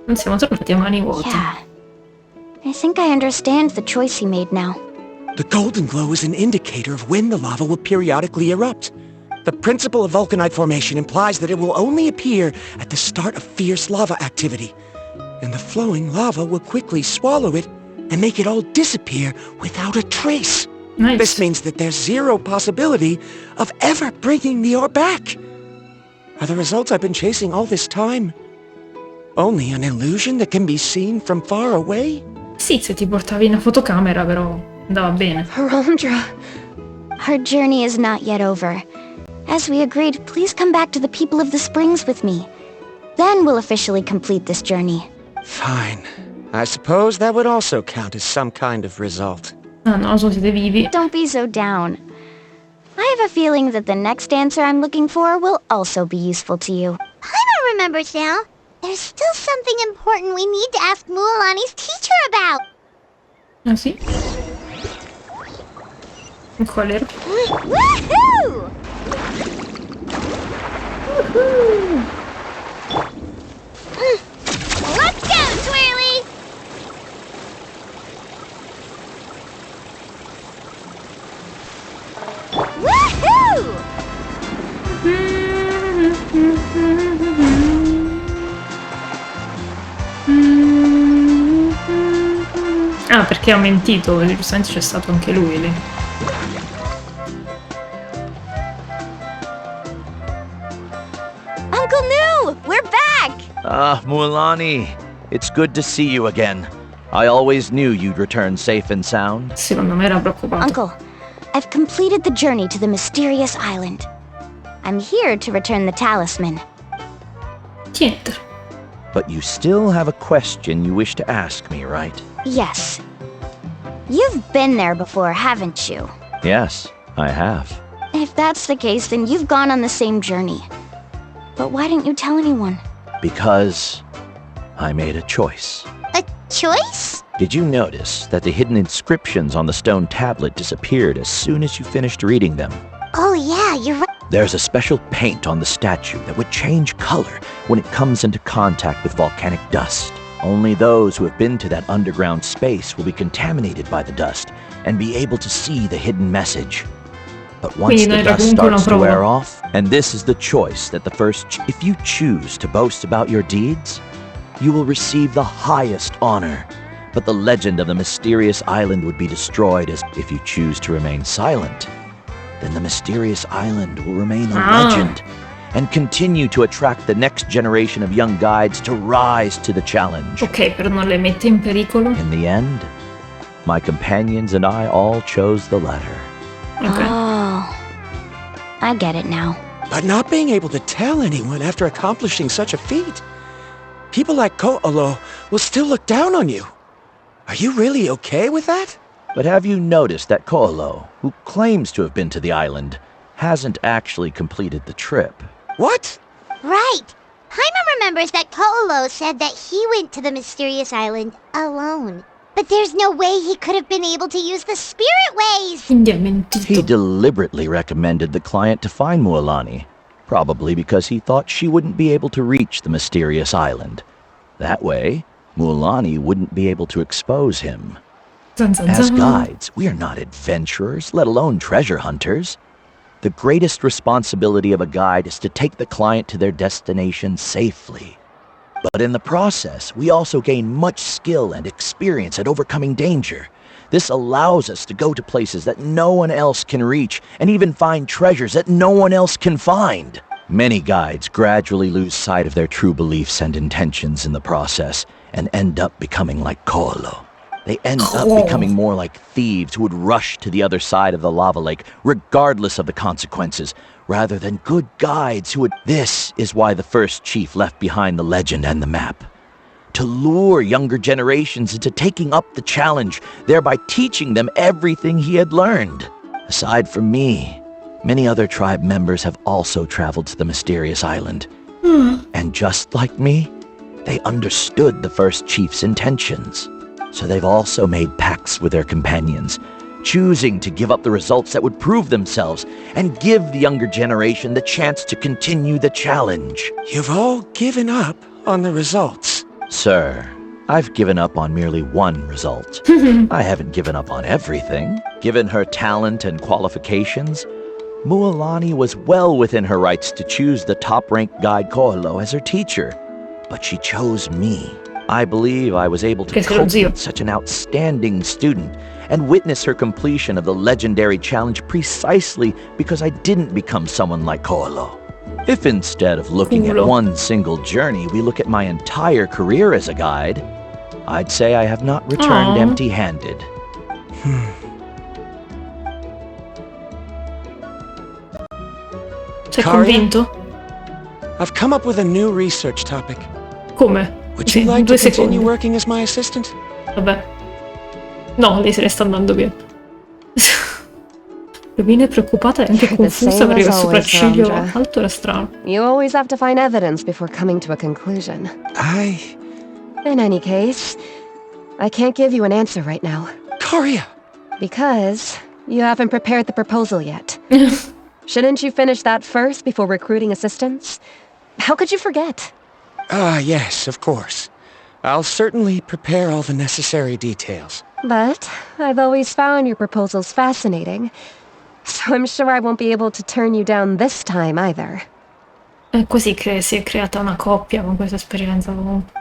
Non siamo tornati a mani vuote. Yeah. I think I understand the choice he made now. The golden glow is an indicator of when the lava will periodically erupt. The principle of vulcanite formation implies that it will only appear at the start of fierce lava activity, and the flowing lava will quickly swallow it and make it all disappear without a trace. Nice. This means that there's zero possibility of ever bringing the ore back. Are the results I've been chasing all this time only an illusion that can be seen from far away? Sì, se ti portavi una fotocamera, però andava bene. Rondra. Our journey is not yet over. As we agreed, please come back to the people of the Springs with me. Then we'll officially complete this journey. Fine. I suppose that would also count as some kind of result. Ah no, so siete vivi. Don't be so down. I have a feeling that the next answer I'm looking for will also be useful to you. Paimon remembers now. There's still something important we need to ask Mualani's teacher about. Ah sì? Qual era? Woohoo! Let's go, Twirly! Woohoo! Ah, perché ha mentito, giustamente c'è stato anche lui lì. Uncle New, we're back! Ah, Mualani, it's good to see you again. I always knew you'd return safe and sound. Secondo me era preoccupato. Uncle, I've completed the journey to the mysterious island. I'm here to return the talisman. Niente. But you still have a question you wish to ask me, right? Yes. You've been there before, haven't you? Yes, I have. If that's the case, then you've gone on the same journey. But why didn't you tell anyone? Because I made a choice. A choice? Did you notice that the hidden inscriptions on the stone tablet disappeared as soon as you finished reading them? Oh yeah, you're right. There's a special paint on the statue that would change color when it comes into contact with volcanic dust. Only those who have been to that underground space will be contaminated by the dust and be able to see the hidden message. But once Quindi the non era dust comunque una starts to prova. wear off, and this is the choice that the first... If you choose to boast about your deeds, you will receive the highest honor. But the legend of the mysterious island would be destroyed as if you choose to remain silent. Then the mysterious island will remain a legend and continue to attract the next generation of young guides to rise to the challenge. Ok, però non le mette in pericolo. In the end, my companions and I all chose the latter. Ok. Oh, I get it now. But not being able to tell anyone after accomplishing such a feat. People like Ko'olo will still look down on you. Are you really okay with that? But have you noticed that Ko'olo, who claims to have been to the island, hasn't actually completed the trip? What? Right. Paimon remembers that Ko'olo said that he went to the mysterious island alone. But there's no way he could have been able to use the spirit ways. Quindi ha He mentito. deliberately recommended the client to find Mualani, probably because he thought she wouldn't be able to reach the mysterious island. That way, Mualani wouldn't be able to expose him. Zan zan As zan. guides, we are not adventurers, let alone treasure hunters. The greatest responsibility of a guide is to take the client to their destination safely. But in the process, we also gain much skill and experience at overcoming danger. This allows us to go to places that no one else can reach, and even find treasures that no one else can find. Many guides gradually lose sight of their true beliefs and intentions in the process, and end up becoming like Ko'olo. They end up becoming more like thieves who would rush to the other side of the lava lake, regardless of the consequences, rather than good guides who would... This is why the first chief left behind the legend and the map. To lure younger generations into taking up the challenge, thereby teaching them everything he had learned. Aside from me, many other tribe members have also traveled to the mysterious island. And just like me, they understood the first chief's intentions. So they've also made pacts with their companions, choosing to give up the results that would prove themselves and give the younger generation the chance to continue the challenge. You've all given up on the results. Sir, I've given up on merely one result. I haven't given up on everything. Given her talent and qualifications, Mualani was well within her rights to choose the top-ranked guide Ko'olo as her teacher. But she chose me. I believe I was able to Che se lo cope zio. with such an outstanding student and witness her completion of the legendary challenge precisely because I didn't become someone like Ko'olo. If instead of looking at Culo. one single journey, we look at my entire career as a guide, I'd say I have not returned Aw. empty-handed. Sei Karia? convinto? I've come up with a new research topic. Come? Would Sì, you like due to continue secondi. working as my assistant? Vabbè. No, lei se ne sta andando via. Lumina è preoccupata e anche The confusa same perché il as always, sopracciglio Sandra. alto era strano. You always have to find evidence before coming to a conclusion. In any case, I can't give you an answer right now. Karia! Because you haven't prepared the proposal yet. Shouldn't you finish that first before recruiting assistants? How could you forget? Ah, yes, of course. I'll certainly prepare all the necessary details. But I've always found your proposals fascinating, so I'm sure I won't be able to turn you down this time either. È così che si è creata una coppia con questa esperienza comunque.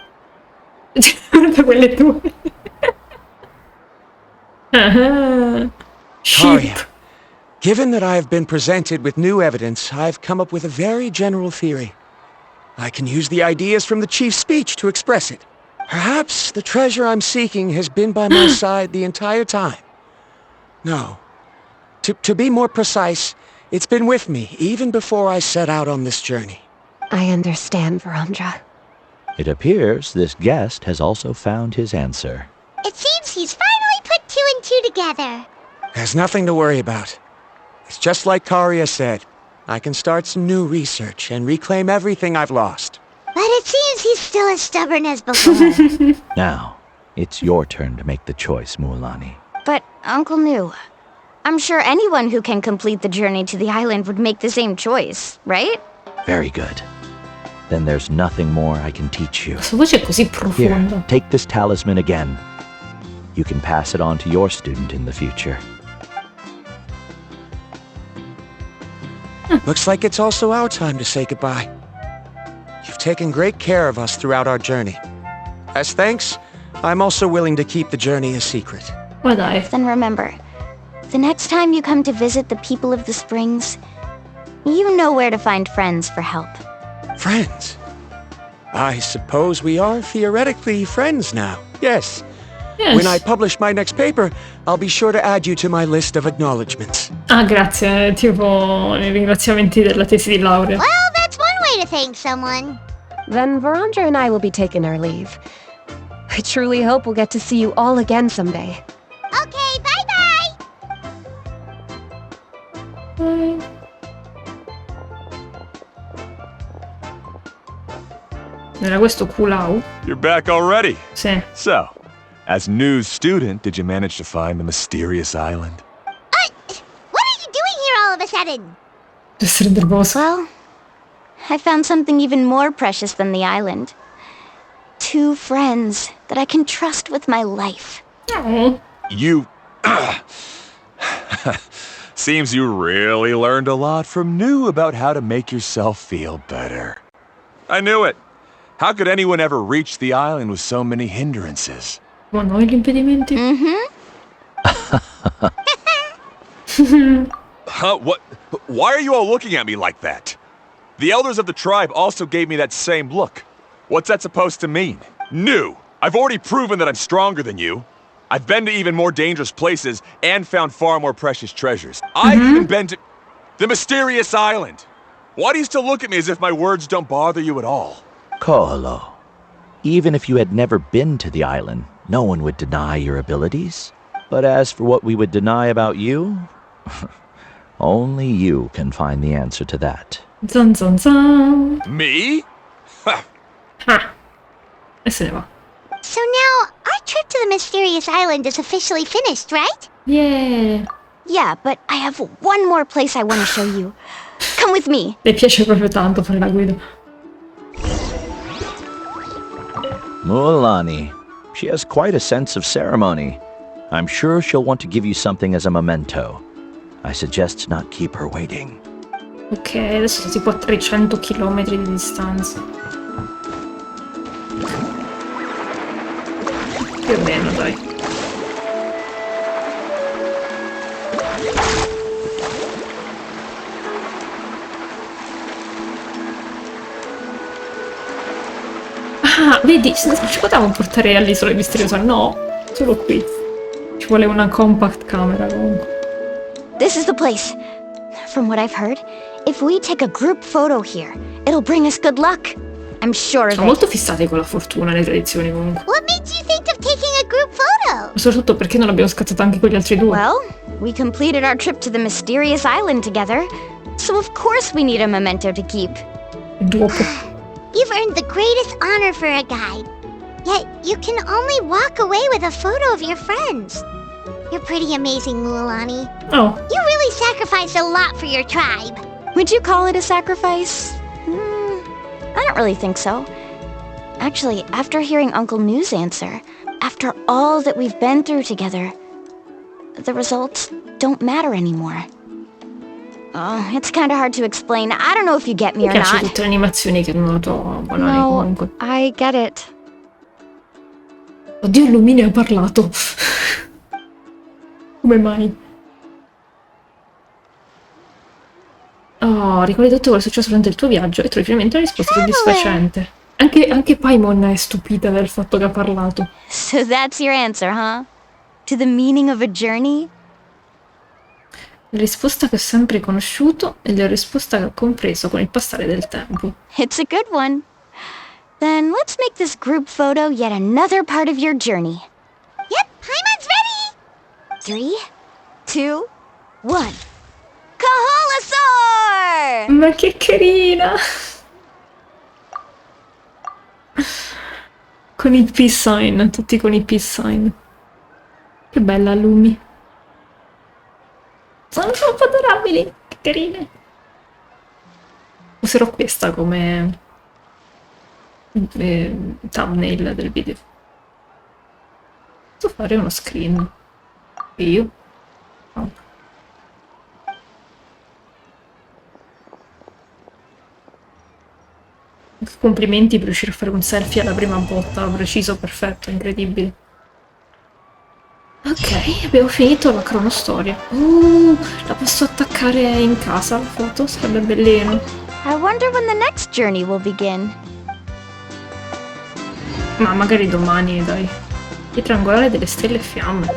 Guarda quelle due. Karia, Shit. given that I have been presented with new evidence, I've come up with a very general theory. I can use the ideas from the chief's speech to express it. Perhaps the treasure I'm seeking has been by my side the entire time. No. To be more precise, it's been with me even before I set out on this journey. I understand, Verandra. It appears this guest has also found his answer. It seems he's finally put 2 and 2 together. There's nothing to worry about. It's just like Karia said. I can start some new research and reclaim everything I've lost. But it seems he's still as stubborn as before. Now, it's your turn to make the choice, Mualani. But, Uncle Nu, I'm sure anyone who can complete the journey to the island would make the same choice, right? Very good. Then there's nothing more I can teach you. Questa voce è così Here, profonda. take this talisman again. You can pass it on to your student in the future. Looks like it's also our time to say goodbye. You've taken great care of us throughout our journey. As thanks, I'm also willing to keep the journey a secret. Ma dai. Then remember, the next time you come to visit the people of the Springs, you know where to find friends for help. Friends? I suppose we are theoretically friends now. Yes. Yes. When I publish my next paper, I'll be sure to add you to my list of acknowledgements. Ah, grazie. Tipo i ringraziamenti della tesi di laurea. Well, that's one way to thank someone. Then Verandra and I will be taking our leave. I truly hope we'll get to see you all again someday. Okay, bye-bye! Era questo Kulau? You're back already. Sì. So, as news student, did you manage to find the mysterious island? What are you doing here all of a sudden? Deve essere nervosa. Well, I found something even more precious than the island. 2 friends that I can trust with my life. Oh. You... Seems you really learned a lot from New about how to make yourself feel better. I knew it. How could anyone ever reach the island with so many hindrances? Ma noi gli impedimenti? Huh? What? Why are you all looking at me like that? The elders of the tribe also gave me that same look. What's that supposed to mean? New! I've already proven that I'm stronger than you. I've been to even more dangerous places and found far more precious treasures. I've even been to the mysterious island. Why do you still look at me as if my words don't bother you at all? Koholo. Even if you had never been to the island, no one would deny your abilities. But as for what we would deny about you, only you can find the answer to that. Zan zan zan. Me? Ah. E se ne va. So now, our trip to the mysterious island is officially finished, right? Yeah. Yeah, but I have one more place I want to show you. Come with me. Le piace proprio tanto fare la guida. Mualani. She has quite a sense of ceremony. I'm sure she'll want to give you something as a memento. I suggest not keep her waiting. Ok, adesso siamo tipo a 300 km di distanza. Più o meno, dai. Ah, vedi, ci potevamo portare all'isola misteriosa? No, solo qui. Ci vuole una compact camera comunque. This is the place. From what I've heard, if we take a group photo here, it'll bring us good luck. I'm sure of Sono it. molto fissati con la fortuna e le tradizioni comunque. What made you think of taking a group photo? Soprattutto perché non l'abbiamo scattata anche con gli altri 2. Well, we completed our trip to the mysterious island together, so of course we need a memento to keep. Dopo. You've earned the greatest honor for a guide. Yet, you can only walk away with a photo of your friends. You're pretty amazing, Mualani. Oh, You really sacrificed a lot for your tribe. Would you call it a sacrifice? I don't really think so. Actually, after hearing Uncle New's answer, after all that we've been through together, the results don't matter anymore. Oh, it's kind of hard to explain. I don't know if you get me mi or piace not. tutte le animazioni che hanno dato banali No, comunque. I get it. Oddio, Lumine ha parlato. Come mai? Oh, ricordi tutto quello che è successo durante il tuo viaggio e trovi finalmente una risposta soddisfacente. Anche Paimon è stupita del fatto che ha parlato. So that's your answer, huh? To the meaning of a journey? La risposta che ho sempre conosciuto e la risposta che ho compreso con il passare del tempo. It's a good one. Then let's make this group photo yet another part of your journey. Yep, Paimon's ready! 3, 2, 1. Kaholasaur! Ma che carina! Con il peace sign, tutti con i peace sign. Che bella Lumi. Sono troppo adorabili, che carine. Userò questa come thumbnail del video. Posso fare uno screen? Io? No. Complimenti per riuscire a fare un selfie alla prima botta, preciso, perfetto, incredibile. Ok, abbiamo finito la cronostoria. La posso attaccare in casa la foto? Sarebbe bellino. I wonder when the next journey will begin. Ma magari domani, dai. Pietra angolare delle stelle e fiamme.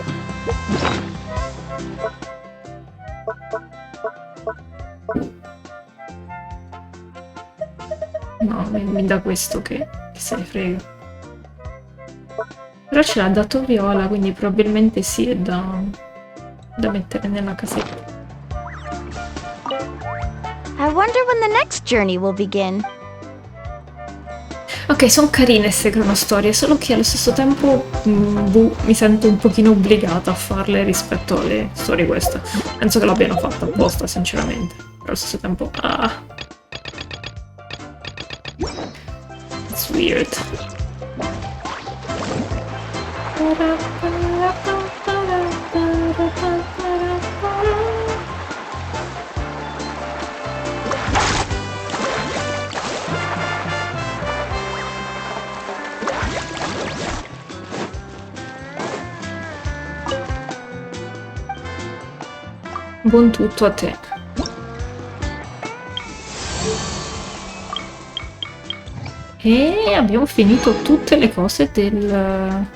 No, mi dà questo che se ne frega. Però ce l'ha dato Viola, quindi probabilmente sì, è da mettere nella casetta. I wonder when the next journey will begin. Ok, sono carine queste cronostorie, solo che allo stesso tempo mi sento un pochino obbligata a farle rispetto alle storie queste. Penso che l'abbiano fatta apposta, sinceramente. Però allo stesso tempo... It's weird. Buon tutto a te. E abbiamo finito tutte le cose del...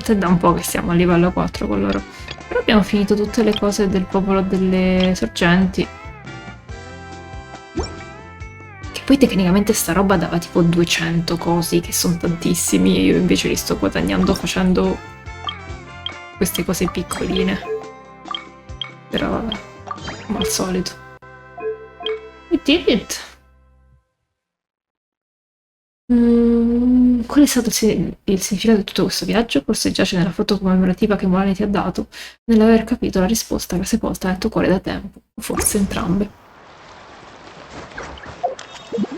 È da un po' che siamo a livello 4 con loro. Però abbiamo finito tutte le cose del popolo delle sorgenti. Che poi tecnicamente sta roba dava tipo 200 cosi, che sono tantissimi, e io invece li sto guadagnando facendo queste cose piccoline. Però vabbè, come al solito. We did it! Qual è stato il significato di tutto questo viaggio? Forse giace nella foto commemorativa che Molani ti ha dato, nell'aver capito la risposta che è sepolta nel tuo cuore da tempo, o forse entrambe.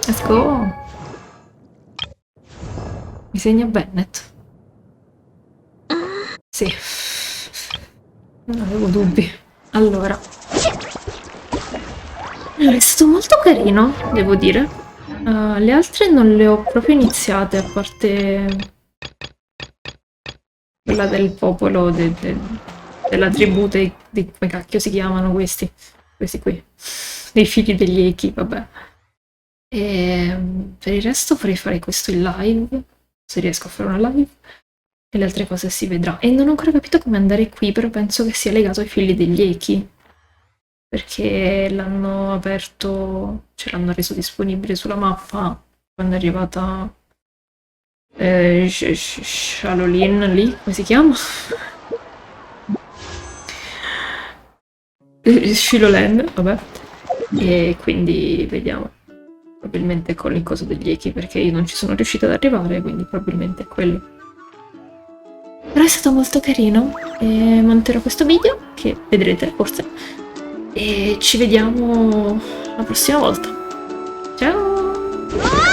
Let's go! Mi segna Bennett? Sì. Non avevo dubbi. Allora. È stato molto carino, devo dire. Le altre non le ho proprio iniziate, a parte quella del popolo della tribù come cacchio si chiamano questi qui, dei figli degli echi, vabbè. E per il resto vorrei fare questo in live, se riesco a fare una live, e le altre cose si vedrà. E non ho ancora capito come andare qui, però penso che sia legato ai figli degli echi, perché l'hanno aperto, ce l'hanno reso disponibile sulla mappa quando è arrivata Shalolin lì, come si chiama? Shilolen, vabbè. E quindi vediamo. Probabilmente con il coso degli echi, perché io non ci sono riuscita ad arrivare, quindi probabilmente è quello. Però è stato molto carino e monterò questo video, che vedrete forse. E ci vediamo la prossima volta. Ciao!